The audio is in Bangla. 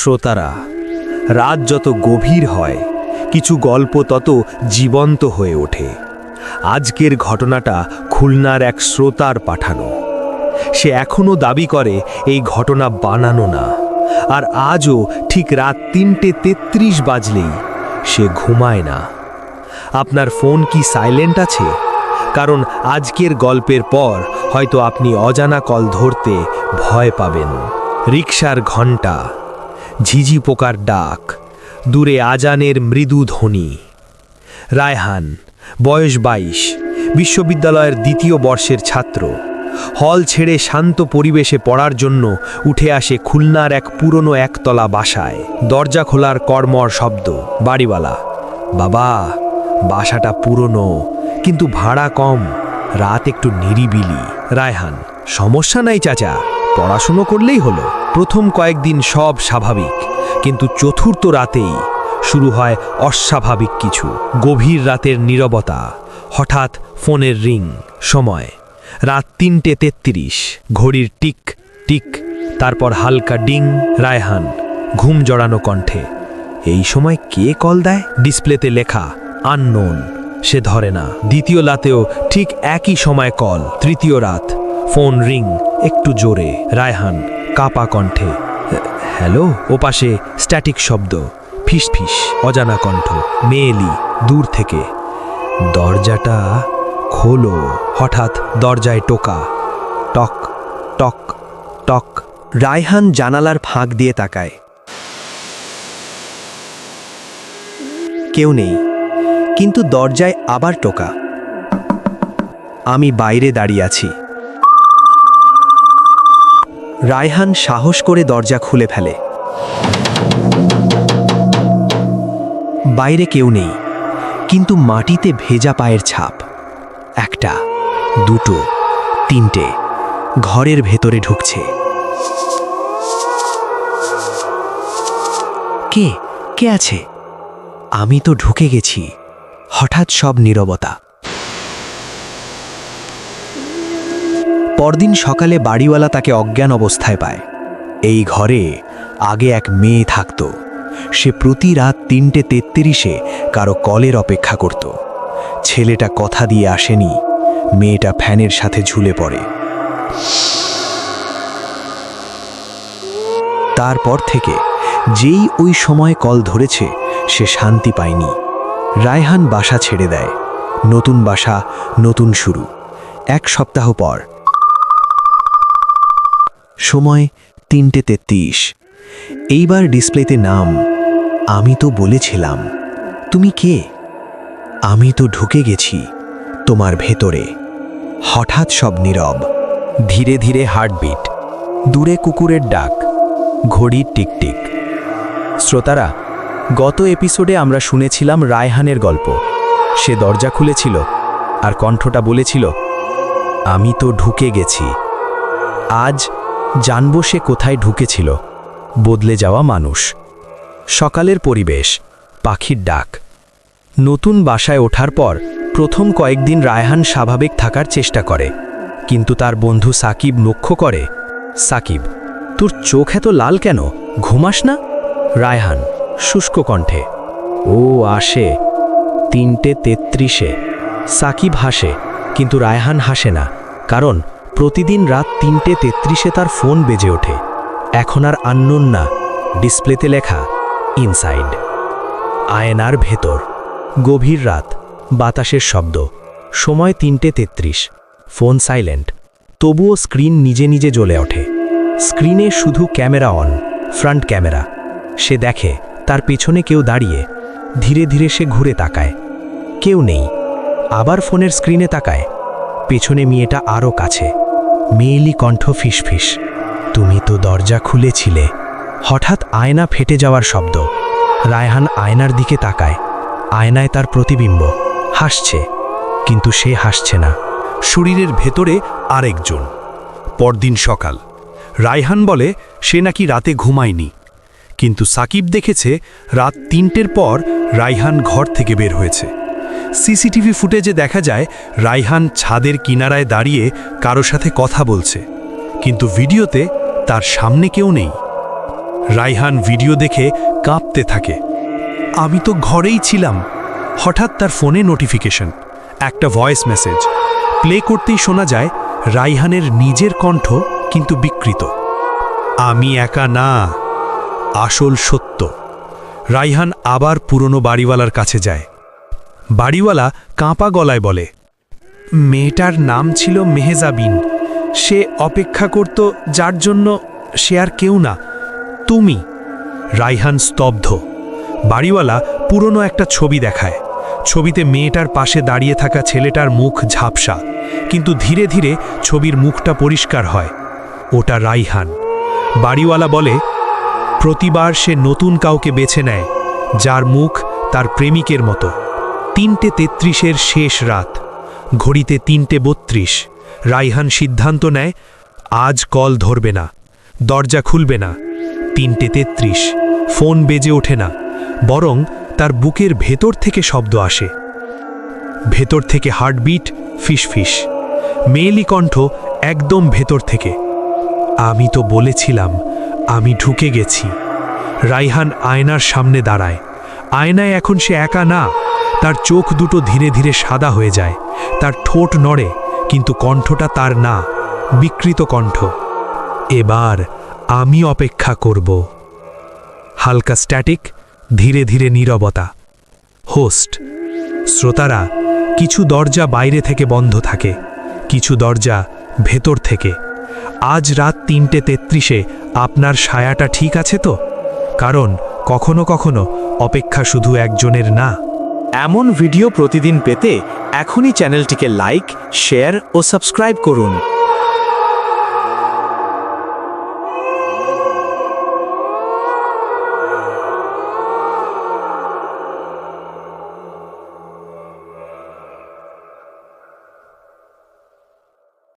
শ্রোতারা, রাত যত গভীর হয় কিছু গল্প তত জীবন্ত হয়ে ওঠে। আজকের ঘটনাটা খুলনার এক শ্রোতার পাঠানো। সে এখনও দাবি করে এই ঘটনা বানানো না, আর আজও ঠিক রাত ৩:৩৩ বাজলেই সে ঘুমায় না। আপনার ফোন কি সাইলেন্ট আছে? কারণ আজকের গল্পের পর হয়তো আপনি অজানা কল ধরতে ভয় পাবেন। রিকশার ঘণ্টা, ঝিঝি পোকার ডাক, দূরে আজানের মৃদু ধ্বনি। রায়হান, বয়স ২২, বিশ্ববিদ্যালয়ের ২য় বর্ষের ছাত্র। হল ছেড়ে শান্ত পরিবেশে পড়ার জন্য উঠে আসে খুলনার এক পুরনো একতলা বাসায়। দরজা খোলার কড়মড় শব্দ। বাড়িওয়ালা: বাবা, বাসাটা পুরনো কিন্তু ভাড়া কম, রাত একটু নিরিবিলি। রায়হান: সমস্যা নাই চাচা, পড়াশুনো করলেই হলো। প্রথম কয়েকদিন সব স্বাভাবিক, কিন্তু চতুর্থ রাতেই শুরু হয় অস্বাভাবিক কিছু। গভীর রাতের নীরবতা। হঠাৎ ফোনের রিং। সময় রাত ৩:৩৩। ঘড়ির টিক টিক, তারপর হালকা ডিং। রায়হান ঘুম জড়ানো কণ্ঠে: এই সময় কে কল দেয়? ডিসপ্লেতে লেখা আননোন। সে ধরে না। দ্বিতীয় রাতেও ঠিক একই সময় কল। তৃতীয় রাত, ফোন রিং, একটু জোরে। রায়হান কাপা কণ্ঠে: হ্যালো। ওপাশে স্ট্যাটিক শব্দ, ফিস ফিস। অজানা কণ্ঠ, মেয়েলি, দূর থেকে: দরজাটা খোলো। হঠাৎ দরজায় টোকা। টক টক টক। রায়হান জানালার ফাঁক দিয়ে তাকায়। কেউ নেই, কিন্তু দরজায় আবার টোকা। আমি বাইরে দাঁড়িয়ে আছি। রায়হান সাহস করে দরজা খুলে ফেলে। বাইরে কেউ নেই, কিন্তু মাটিতে ভেজা পায়ের ছাপ। একটা, দুটো, তিনটে। ঘরের ভেতরে ঢুকছে। কে কে আছে? আমি তো ঢুকে গেছি। হঠাৎ সব নীরবতা। পরদিন সকালে বাড়িওয়ালা তাকে অজ্ঞান অবস্থায় পায়। এই ঘরে আগে এক মেয়ে থাকত। সে প্রতি রাত ৩:৩৩ কারো কলের অপেক্ষা করত। ছেলেটা কথা দিয়ে আসেনি। মেয়েটা ফ্যানের সাথে ঝুলে পড়ে। তারপর থেকে যেই ওই সময় কল ধরেছে সে শান্তি পায়নি। রায়হান বাসা ছেড়ে দেয়। নতুন বাসা, নতুন শুরু। ১ সপ্তাহ পর। সময় ৩:৩৩। এইবার ডিসপ্লেতে নাম: আমি তো বলেছিলাম। তুমি কে? আমি তো ঢুকে গেছি তোমার ভেতরে। হঠাৎ সব নীরব। ধীরে ধীরে হার্টবিট। দূরে কুকুরের ডাক। ঘড়ির টিকটিক। শ্রোতারা, গত এপিসোডে আমরা শুনেছিলাম রায়হানের গল্প। সে দরজা খুলেছিল আর কণ্ঠটা বলেছিল, আমি তো ঢুকে গেছি। আজ জানব সে কোথায় ঢুকেছিল। বদলে যাওয়া মানুষ। সকালের পরিবেশ, পাখির ডাক। নতুন বাসায় ওঠার পর প্রথম কয়েকদিন রায়হান স্বাভাবিক থাকার চেষ্টা করে, কিন্তু তার বন্ধু সাকিব লক্ষ্য করে, সাকিব, তোর চোখ এত লাল কেন? ঘুমাস না? রায়হান শুষ্ক কণ্ঠে: ও আসে ৩:৩৩। সাকিব হাসে, কিন্তু রায়হান হাসে না, কারণ প্রতিদিন রাত ৩:৩৩ তার ফোন বেজে ওঠে। এখন আর আননোন না, ডিসপ্লেতে লেখা ইনসাইড। আয়নার ভেতর। গভীর রাত, বাতাসের শব্দ। সময় ৩:৩৩। ফোন সাইলেন্ট, তবুও স্ক্রিন নিজে নিজে জ্বলে ওঠে। স্ক্রিনে শুধু ক্যামেরা অন, ফ্রন্ট ক্যামেরা। সে দেখে তার পেছনে কেউ দাঁড়িয়ে। ধীরে ধীরে সে ঘুরে তাকায়। কেউ নেই। আবার ফোনের স্ক্রিনে তাকায়। পেছনে মেয়েটা আরও কাছে। মেয়েলি কণ্ঠ ফিসফিস: তুমি তো দরজা খুলেছিলে। হঠাৎ আয়না ফেটে যাওয়ার শব্দ। রায়হান আয়নার দিকে তাকায়। আয়নায় তার প্রতিবিম্ব হাসছে, কিন্তু সে হাসছে না। শরীরের ভেতরে আরেকজন। পরদিন সকাল। রায়হান বলে সে নাকি রাতে ঘুমায়নি, কিন্তু সাকিব দেখেছে রাত ৩টের পর রায়হান ঘর থেকে বের হয়েছে। সিসিটিভি ফুটেজে দেখা যায় রায়হান ছাদের কিনারায় দাঁড়িয়ে কারো সাথে কথা বলছে, কিন্তু ভিডিওতে তার সামনে কেউ নেই। রায়হান ভিডিও দেখে কাঁপতে থাকে। আমি তো ঘরেই ছিলাম। হঠাৎ তার ফোনে নোটিফিকেশন, একটা ভয়েস মেসেজ। প্লে করতেই শোনা যায় রায়হানের নিজের কণ্ঠ, কিন্তু বিকৃত। আমি একা না, আসল সত্য। রায়হান আবার পুরনো বাড়িওয়ালার কাছে যায়। বাড়িওয়ালা কাঁপা গলায় বলে, মেয়েটার নাম ছিল মেহেজাবিন। সে অপেক্ষা করত, যার জন্য সে আর কেউ না, তুমি। রায়হান স্তব্ধ। বাড়িওয়ালা পুরনো একটা ছবি দেখায়। ছবিতে মেয়েটার পাশে দাঁড়িয়ে থাকা ছেলেটার মুখ ঝাপসা, কিন্তু ধীরে ধীরে ছবির মুখটা পরিষ্কার হয়। ওটা রায়হান। বাড়িওয়ালা বলে, প্রতিবার সে নতুন কাউকে বেছে নেয়, যার মুখ তার প্রেমিকের মতো। 3:33 শেষ রাত। ঘড়িতে 3:32। রায়হান সিদ্ধান্ত নেয়, আজ কল ধরবে না, দরজা খুলবে না। 3:33। ফোন বেজে ওঠে না, বরং তার বুকের ভেতর থেকে শব্দ আসে। ভেতর থেকে হার্টবিট, ফিসফিস। মেয়েলি কণ্ঠ একদম ভেতর থেকে, আমি তো বলেছিলাম, আমি ঢুকে গেছি। রায়হান আয়নার সামনে দাঁড়ায়। আয়নায় এখন সে একা না। তার চোখ দুটো ধীরে ধীরে সাদা হয়ে যায়। তার ঠোঁট নড়ে, কিন্তু কণ্ঠটা তার না, বিকৃত কণ্ঠ। এবার আমি অপেক্ষা করব। হালকা স্ট্যাটিক, ধীরে ধীরে নীরবতা। হোস্ট, শ্রোতারা, কিছু দরজা বাইরে থেকে বন্ধ থাকে, কিছু দরজা ভেতর থেকে। আজ রাত 3:33 আপনার ছায়াটা ঠিক আছে তো? কারণ কখনো কখনো অপেক্ষা শুধু একজনের না। এমন ভিডিও প্রতিদিন পেতে এখনই চ্যানেলটিকে লাইক, শেয়ার ও সাবস্ক্রাইব করুন।